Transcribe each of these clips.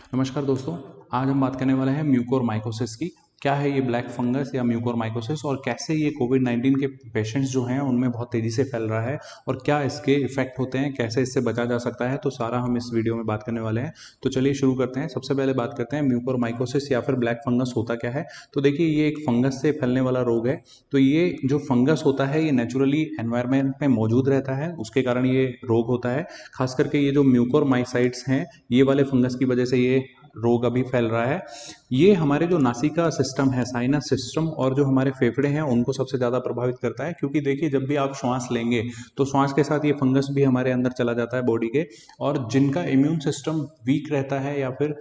नमस्कार दोस्तों। आज हम बात करने वाले हैं म्यूकोरमाइकोसिस की। क्या है ये ब्लैक फंगस या म्यूकोरमाइकोसिस और कैसे ये कोविड-19 के पेशेंट्स जो हैं उनमें बहुत तेज़ी से फैल रहा है और क्या इसके इफ़ेक्ट होते हैं, कैसे इससे बचा जा सकता है, तो सारा हम इस वीडियो में बात करने वाले हैं। तो चलिए शुरू करते हैं। सबसे पहले बात करते हैं म्यूकोरमाइकोसिस या फिर ब्लैक फंगस होता क्या है। तो देखिए ये एक फंगस से फैलने वाला रोग है। तो ये जो फंगस होता है ये नेचुरली एनवायरनमेंट में मौजूद रहता है, उसके कारण ये रोग होता है। खास करके ये जो म्यूकोरमाइसाइट्स हैं ये वाले फंगस की वजह से ये रोग अभी फैल रहा है। ये हमारे जो नासिका सिस्टम है, साइनस सिस्टम और जो हमारे फेफड़े हैं उनको सबसे ज़्यादा प्रभावित करता है, क्योंकि देखिए जब भी आप श्वास लेंगे तो श्वास के साथ ये फंगस भी हमारे अंदर चला जाता है बॉडी के। और जिनका इम्यून सिस्टम वीक रहता है या फिर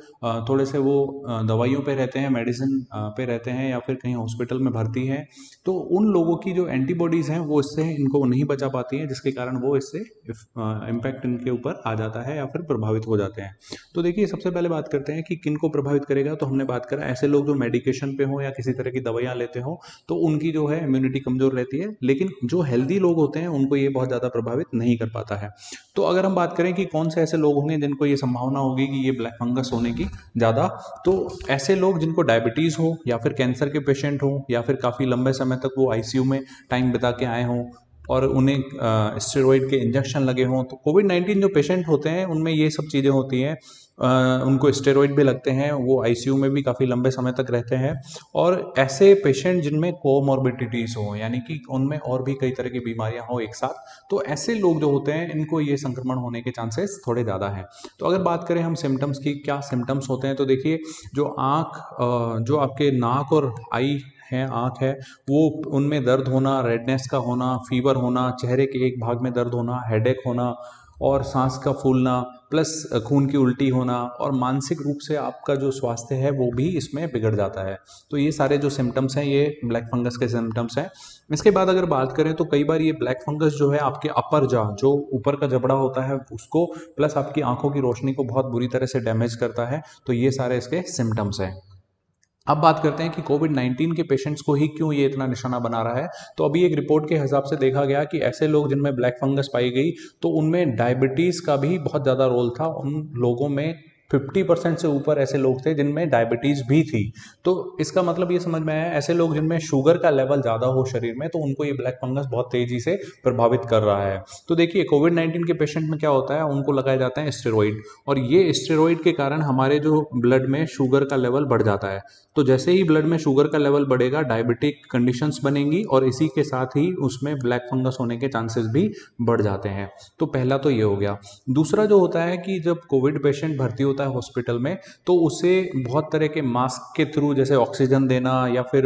थोड़े से वो दवाइयों पे रहते हैं, मेडिसिन पे रहते हैं या फिर कहीं हॉस्पिटल में भर्ती हैं, तो उन लोगों की जो एंटीबॉडीज़ हैं वो इससे इनको नहीं बचा पाती हैं, जिसके कारण वो इससे इम्पैक्ट इनके ऊपर आ जाता है या फिर प्रभावित हो जाते हैं। तो देखिए सबसे पहले बात करते हैं कि किन को प्रभावित करेगा। तो हमने बात करा ऐसे लोग जो मेडिकेशन पे हो या किसी तरह की दवाइयाँ लेते हो तो उनकी जो है इम्यूनिटी कमजोर रहती है, लेकिन जो हेल्दी लोग होते हैं उनको ये बहुत ज़्यादा प्रभावित नहीं कर पाता है। तो अगर हम बात करें कि कौन से ऐसे लोग होंगे जिनको ये संभावना होगी कि ये ब्लैक फंगस होने की ज़्यादा, तो ऐसे लोग जिनको डायबिटीज़ हो या फिर कैंसर के पेशेंट हो या फिर काफ़ी लंबे समय तक वो आईसीयू में टाइम बिता के आए हों और उन्हें स्टेरॉइड के इंजेक्शन लगे हों। तो कोविड-19 जो पेशेंट होते हैं उनमें ये सब चीज़ें होती हैं। उनको स्टेरॉइड भी लगते हैं, वो आईसीयू में भी काफ़ी लंबे समय तक रहते हैं। और ऐसे पेशेंट जिनमें कोमॉर्बिडिटीज़ हो, यानी कि उनमें और भी कई तरह की बीमारियां हो एक साथ, तो ऐसे लोग जो होते हैं इनको ये संक्रमण होने के चांसेस थोड़े ज़्यादा हैं। तो अगर बात करें हम सिम्टम्स की, क्या सिम्टम्स होते हैं, तो देखिए जो जो आपके नाक और आई है, आँख है, वो उनमें दर्द होना, रेडनेस का होना, फीवर होना, चेहरे के एक भाग में दर्द होना, हेडेक होना और सांस का फूलना, प्लस खून की उल्टी होना और मानसिक रूप से आपका जो स्वास्थ्य है वो भी इसमें बिगड़ जाता है। तो ये सारे जो सिम्टम्स हैं ये ब्लैक फंगस के सिम्टम्स हैं। इसके बाद अगर बात करें तो कई बार ये ब्लैक फंगस जो है आपके अपर जा, जो ऊपर का जबड़ा होता है उसको, प्लस आपकी आंखों की रोशनी को बहुत बुरी तरह से डैमेज करता है। तो ये सारे इसके सिम्टम्स हैं। अब बात करते हैं कि कोविड-19 के पेशेंट्स को ही क्यों ये इतना निशाना बना रहा है। तो अभी एक रिपोर्ट के हिसाब से देखा गया कि ऐसे लोग जिनमें ब्लैक फंगस पाई गई तो उनमें डायबिटीज़ का भी बहुत ज़्यादा रोल था। उन लोगों में 50% से ऊपर ऐसे लोग थे जिनमें डायबिटीज़ भी थी। तो इसका मतलब ये समझ में आया, ऐसे लोग जिनमें शुगर का लेवल ज़्यादा हो शरीर में तो उनको ये ब्लैक फंगस बहुत तेज़ी से प्रभावित कर रहा है। तो देखिए कोविड-19 के पेशेंट में क्या होता है, उनको लगाए जाते हैं स्टेरॉइड और ये स्टेरॉइड के कारण हमारे जो ब्लड में शुगर का लेवल बढ़ जाता है। तो जैसे ही ब्लड में शुगर का लेवल बढ़ेगा, डायबिटिक कंडीशंस बनेंगी और इसी के साथ ही उसमें ब्लैक फंगस होने के चांसेस भी बढ़ जाते हैं। तो पहला तो ये हो गया। दूसरा जो होता है कि जब कोविड पेशेंट भर्ती होता है हॉस्पिटल में तो उसे बहुत तरह के मास्क के थ्रू, जैसे ऑक्सीजन देना या फिर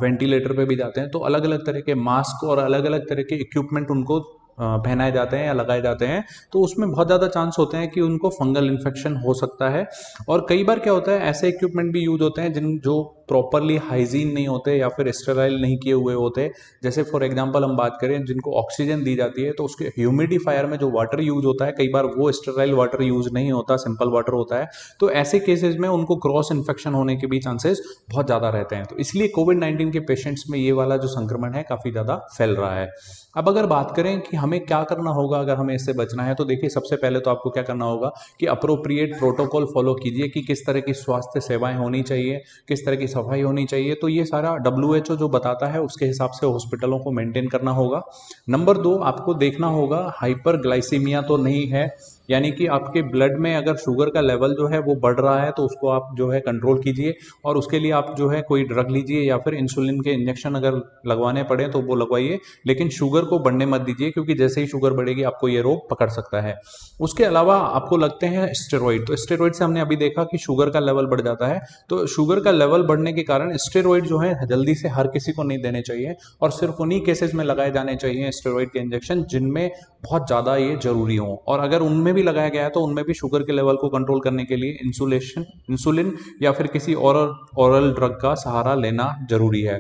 वेंटिलेटर पे भी जाते हैं तो अलग अलग तरह के मास्क और अलग अलग तरह के इक्विपमेंट उनको पहनाए जाते हैं या लगाए जाते हैं। तो उसमें बहुत ज़्यादा चांस होते हैं कि उनको फंगल इन्फेक्शन हो सकता है। और कई बार क्या होता है, ऐसे इक्विपमेंट भी यूज होते हैं जिन जो प्रॉपरली हाइजीन नहीं होते या फिर स्टेराइल नहीं किए हुए होते। जैसे फॉर एग्जांपल हम बात करें, जिनको ऑक्सीजन दी जाती है तो उसके ह्यूमिडिफायर में जो वाटर यूज होता है, कई बार वो स्टेराइल वाटर यूज नहीं होता, सिंपल वाटर होता है। तो ऐसे केसेस में उनको क्रॉस इन्फेक्शन होने के भी चांसेस बहुत ज़्यादा रहते हैं। तो इसलिए कोविड-19 के पेशेंट्स में ये वाला जो संक्रमण है काफ़ी ज़्यादा फैल रहा है। अब अगर बात करें कि हमें क्या करना होगा अगर हमें इससे बचना है, तो देखिए सबसे पहले तो आपको क्या करना होगा कि अप्रोप्रिएट प्रोटोकॉल फॉलो कीजिए कि किस तरह की स्वास्थ्य सेवाएं होनी चाहिए, किस तरह की सफाई होनी चाहिए। तो ये सारा WHO जो बताता है उसके हिसाब से हॉस्पिटलों को मेंटेन करना होगा। नंबर 2, आपको देखना होगा हाइपरग्लाइसीमिया तो नहीं है, यानी कि आपके ब्लड में अगर शुगर का लेवल जो है वो बढ़ रहा है तो उसको आप जो है कंट्रोल कीजिए और उसके लिए आप जो है कोई ड्रग लीजिए या फिर इंसुलिन के इंजेक्शन अगर लगवाने पड़े तो वो लगवाइए, लेकिन शुगर को बढ़ने मत दीजिए, क्योंकि जैसे ही शुगर बढ़ेगी आपको ये रोग पकड़ सकता है। उसके अलावा आपको लगते हैं स्टेरॉइड, तो स्टेरॉइड से हमने अभी देखा कि शुगर का लेवल बढ़ जाता है। तो शुगर का लेवल बढ़ने के कारण स्टेरॉइड जो है जल्दी से हर किसी को नहीं देने चाहिए और सिर्फ उन्हीं केसेस में लगाए जाने चाहिए स्टेरॉइड के इंजेक्शन जिनमें बहुत ज़्यादा ये जरूरी हो। और अगर उनमें भी लगाया गया है तो उनमें भी शुगर के लेवल को कंट्रोल करने के लिए इंसुलिन या फिर किसी और ओरल ड्रग का सहारा लेना जरूरी है।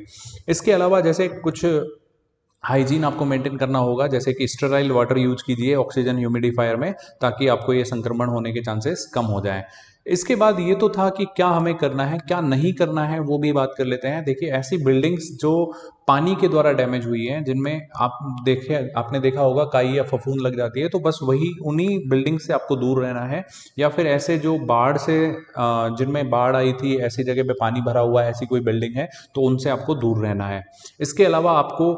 इसके अलावा जैसे कुछ हाइजीन आपको मेंटेन करना होगा, जैसे कि स्टेराइल वाटर यूज कीजिए ऑक्सीजन ह्यूमिडिफायर में, ताकि आपको ये संक्रमण होने के चांसेस कम हो जाएं। इसके बाद ये तो था कि क्या हमें करना है क्या नहीं करना है, वो भी बात कर लेते हैं। देखिए ऐसी बिल्डिंग्स जो पानी के द्वारा डैमेज हुई हैं, जिनमें आपने देखा होगा काई या फफूंद लग जाती है, तो बस वही उन्हीं बिल्डिंग से आपको दूर रहना है। या फिर ऐसे जो बाढ़ से जिनमें बाढ़ आई थी, ऐसी जगह पे पानी भरा हुआ है, ऐसी कोई बिल्डिंग है, तो उनसे आपको दूर रहना है। इसके अलावा आपको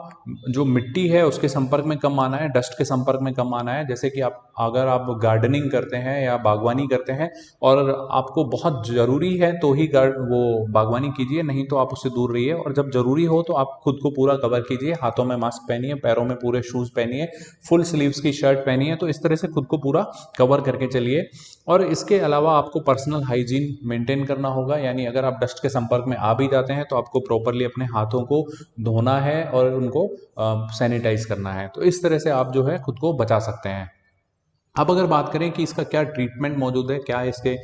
जो मिट्टी है उसके संपर्क में कम आना है, डस्ट के संपर्क में कम आना है। जैसे कि अगर आप गार्डनिंग करते हैं या बागवानी करते हैं और आपको बहुत ज़रूरी है तो ही वो बागवानी कीजिए, नहीं तो आप उससे दूर रहिए। और जब ज़रूरी हो तो आप खुद को पूरा कवर कीजिए, हाथों में मास्क पहनिए, पैरों में पूरे शूज़ पहनिए, फुल स्लीव्स की शर्ट पहनिए, तो इस तरह से खुद को पूरा कवर करके चलिए। और इसके अलावा आपको पर्सनल हाइजीन मेंटेन करना होगा, यानी अगर आप डस्ट के संपर्क में आ भी जाते हैं तो आपको प्रॉपरली अपने हाथों को धोना है और उनको सैनिटाइज करना है। तो इस तरह से आप जो है खुद को बचा सकते हैं। अब अगर बात करें कि इसका क्या ट्रीटमेंट मौजूद है, क्या इसके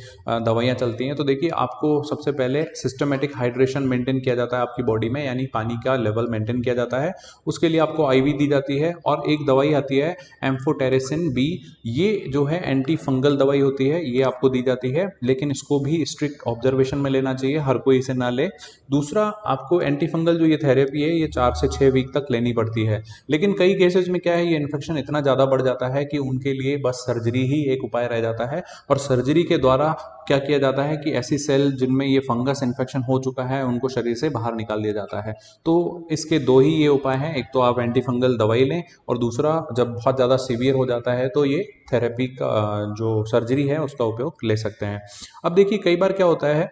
दवाइयाँ चलती हैं, तो देखिए आपको सबसे पहले सिस्टमेटिक हाइड्रेशन मेंटेन किया जाता है आपकी बॉडी में, यानी पानी का लेवल मेंटेन किया जाता है। उसके लिए आपको आईवी दी जाती है और एक दवाई आती है एम्फोटेरेसिन बी। ये जो है एंटी फंगल दवाई होती है, ये आपको दी जाती है, लेकिन इसको भी स्ट्रिक्ट ऑब्जर्वेशन में लेना चाहिए, हर कोई इसे ना ले। दूसरा, आपको एंटी फंगल जो ये थेरेपी है ये 4 से 6 वीक तक लेनी पड़ती है। लेकिन कई केसेस में क्या है, ये इन्फेक्शन इतना ज़्यादा बढ़ जाता है कि उनके लिए बस सर्जरी ही एक उपाय रह जाता है। और सर्जरी के द्वारा क्या किया जाता है कि ऐसी सेल जिनमें ये फंगस इन्फेक्शन हो चुका है उनको शरीर से बाहर निकाल दिया जाता है। तो इसके दो ही ये उपाय हैं, एक तो आप एंटी फंगल दवाई लें और दूसरा जब बहुत ज़्यादा सीवियर हो जाता है तो ये थेरेपी का जो सर्जरी है उसका उपयोग ले सकते हैं। अब देखिए कई बार क्या होता है,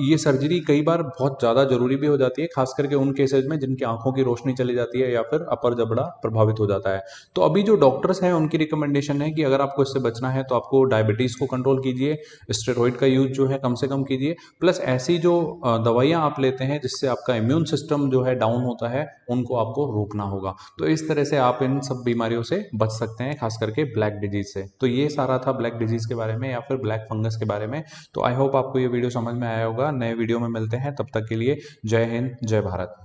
ये सर्जरी कई बार बहुत ज़्यादा ज़रूरी भी हो जाती है, खास करके उन केसेज में जिनकी आंखों की रोशनी चली जाती है या फिर अपर जबड़ा प्रभावित हो जाता है। तो अभी जो डॉक्टर्स हैं उनकी रिकमेंडेशन है कि अगर आपको इससे बचना है तो आपको डायबिटीज़ को कंट्रोल कीजिए, स्टेरॉइड का यूज जो है कम से कम कीजिए, प्लस ऐसी जो दवाइयाँ आप लेते हैं जिससे आपका इम्यून सिस्टम जो है डाउन होता है उनको आपको रोकना होगा। तो इस तरह से आप इन सब बीमारियों से बच सकते हैं, खास करके ब्लैक डिजीज से। तो ये सारा था ब्लैक डिजीज के बारे में या फिर ब्लैक फंगस के बारे में। तो आई होप आपको ये वीडियो समझ में आया होगा। नए वीडियो में मिलते हैं, तब तक के लिए जय हिंद, जय भारत।